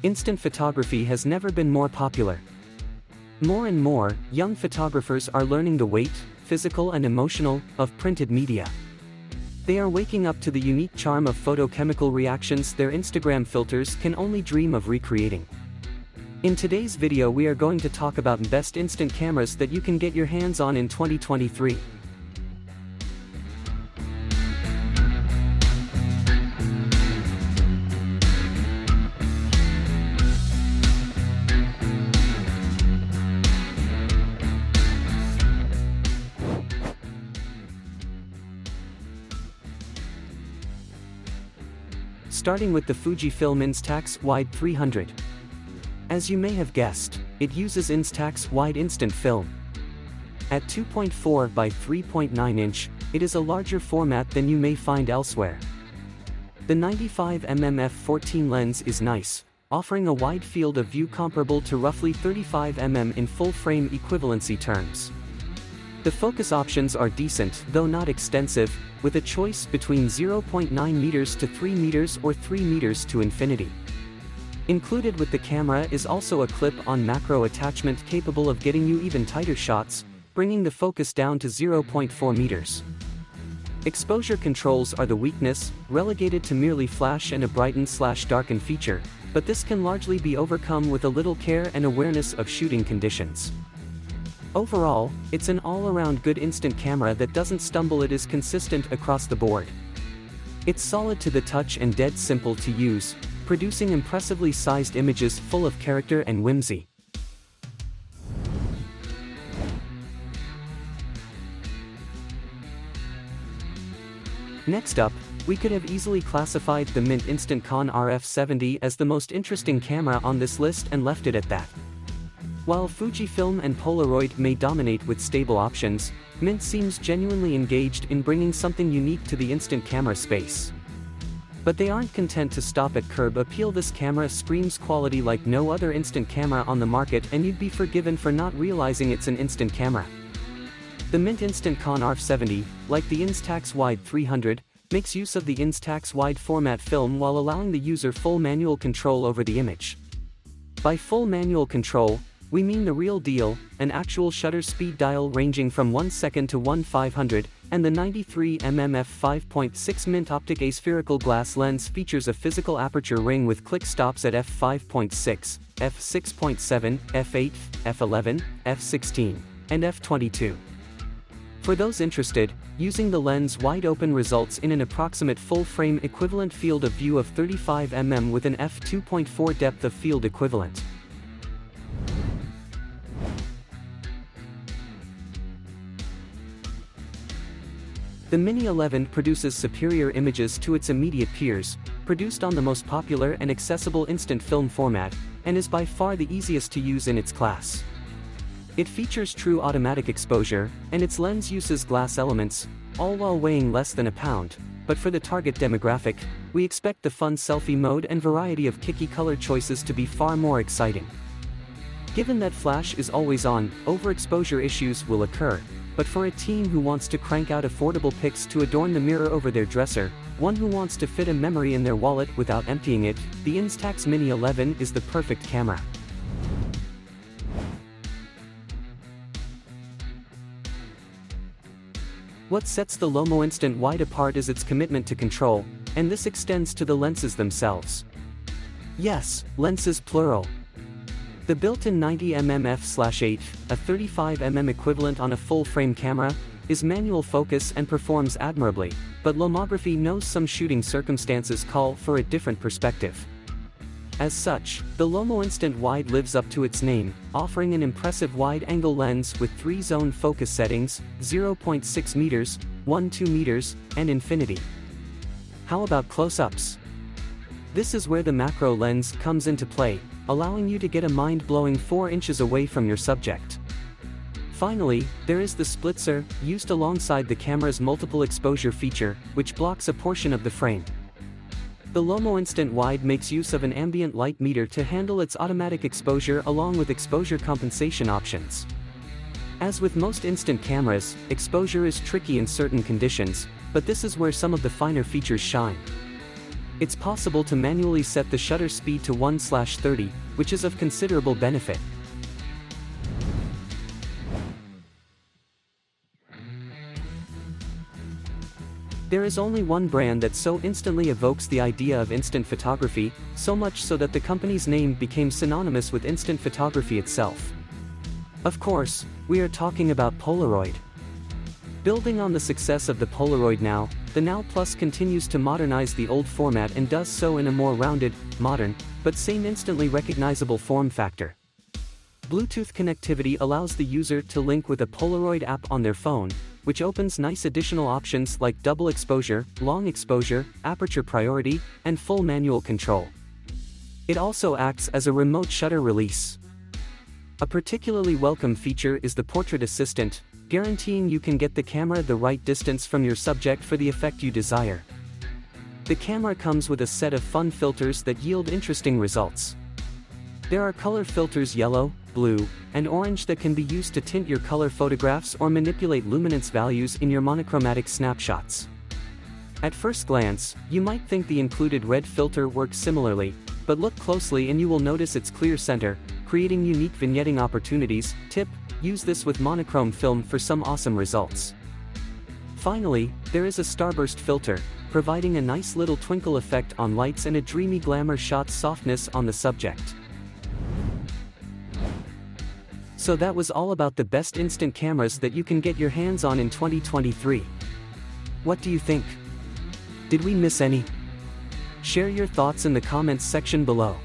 Instant photography has never been more popular. More and more, young photographers are learning the weight, physical and emotional, of printed media. They are waking up to the unique charm of photochemical reactions their Instagram filters can only dream of recreating. In today's video we are going to talk about best instant cameras that you can get your hands on in 2023. Starting with the Fujifilm Instax Wide 300. As you may have guessed, it uses Instax Wide Instant Film. At 2.4 by 3.9 inch, it is a larger format than you may find elsewhere. The 95mm f/14 lens is nice, offering a wide field of view comparable to roughly 35mm in full-frame equivalency terms. The focus options are decent, though not extensive, with a choice between 0.9 meters to 3 meters or 3 meters to infinity. Included with the camera is also a clip-on macro attachment capable of getting you even tighter shots, bringing the focus down to 0.4 meters. Exposure controls are the weakness, relegated to merely flash and a brighten/darken feature, but this can largely be overcome with a little care and awareness of shooting conditions. Overall, it's an all-around good instant camera that doesn't stumble. It is consistent across the board. It's solid to the touch and dead simple to use, producing impressively sized images full of character and whimsy. Next up, we could have easily classified the Mint Instant Con RF70 as the most interesting camera on this list and left it at that. While Fujifilm and Polaroid may dominate with stable options, Mint seems genuinely engaged in bringing something unique to the instant camera space. But they aren't content to stop at curb appeal. This camera screams quality like no other instant camera on the market, and you'd be forgiven for not realizing it's an instant camera. The Mint Instant Con RF70, like the Instax Wide 300, makes use of the Instax Wide format film while allowing the user full manual control over the image. By full manual control, we mean the real deal, an actual shutter speed dial ranging from 1 second to 1/500, and the 93mm f/5.6 Mint optic aspherical glass lens features a physical aperture ring with click stops at f/5.6, f/6.7, f/8, f/11, f/16, and f/22. For those interested, using the lens wide open results in an approximate full-frame equivalent field of view of 35mm with an f/2.4 depth of field equivalent. The Mini 11 produces superior images to its immediate peers, produced on the most popular and accessible instant film format, and is by far the easiest to use in its class. It features true automatic exposure, and its lens uses glass elements, all while weighing less than a pound, but for the target demographic, we expect the fun selfie mode and variety of kicky color choices to be far more exciting. Given that flash is always on, overexposure issues will occur. But for a teen who wants to crank out affordable pics to adorn the mirror over their dresser, one who wants to fit a memory in their wallet without emptying it, the Instax Mini 11 is the perfect camera. What sets the Lomo'Instant Wide apart is its commitment to control, and this extends to the lenses themselves. Yes, lenses plural. The built-in 90mm f/8, a 35mm equivalent on a full-frame camera, is manual focus and performs admirably, but lomography knows some shooting circumstances call for a different perspective. As such, the Lomo'Instant Wide lives up to its name, offering an impressive wide-angle lens with 3-zone focus settings, 0.6 meters, 1-2 meters, and infinity. How about close-ups? This is where the macro lens comes into play, allowing you to get a mind-blowing 4 inches away from your subject. Finally, there is the splitzer, used alongside the camera's multiple exposure feature, which blocks a portion of the frame. The Lomo'Instant Wide makes use of an ambient light meter to handle its automatic exposure along with exposure compensation options. As with most instant cameras, exposure is tricky in certain conditions, but this is where some of the finer features shine. It's possible to manually set the shutter speed to 1/30, which is of considerable benefit. There is only one brand that so instantly evokes the idea of instant photography, so much so that the company's name became synonymous with instant photography itself. Of course, we are talking about Polaroid. Building on the success of the Polaroid Now, the Now Plus continues to modernize the old format and does so in a more rounded, modern, but same instantly recognizable form factor. Bluetooth connectivity allows the user to link with a Polaroid app on their phone, which opens nice additional options like double exposure, long exposure, aperture priority, and full manual control. It also acts as a remote shutter release. A particularly welcome feature is the Portrait Assistant, guaranteeing you can get the camera the right distance from your subject for the effect you desire. The camera comes with a set of fun filters that yield interesting results. There are color filters yellow, blue, and orange that can be used to tint your color photographs or manipulate luminance values in your monochromatic snapshots. At first glance, you might think the included red filter works similarly, but look closely and you will notice its clear center, creating unique vignetting opportunities. Tip: use this with monochrome film for some awesome results. Finally, there is a starburst filter, providing a nice little twinkle effect on lights and a dreamy glamour shot softness on the subject. So that was all about the best instant cameras that you can get your hands on in 2023. What do you think? Did we miss any? Share your thoughts in the comments section below.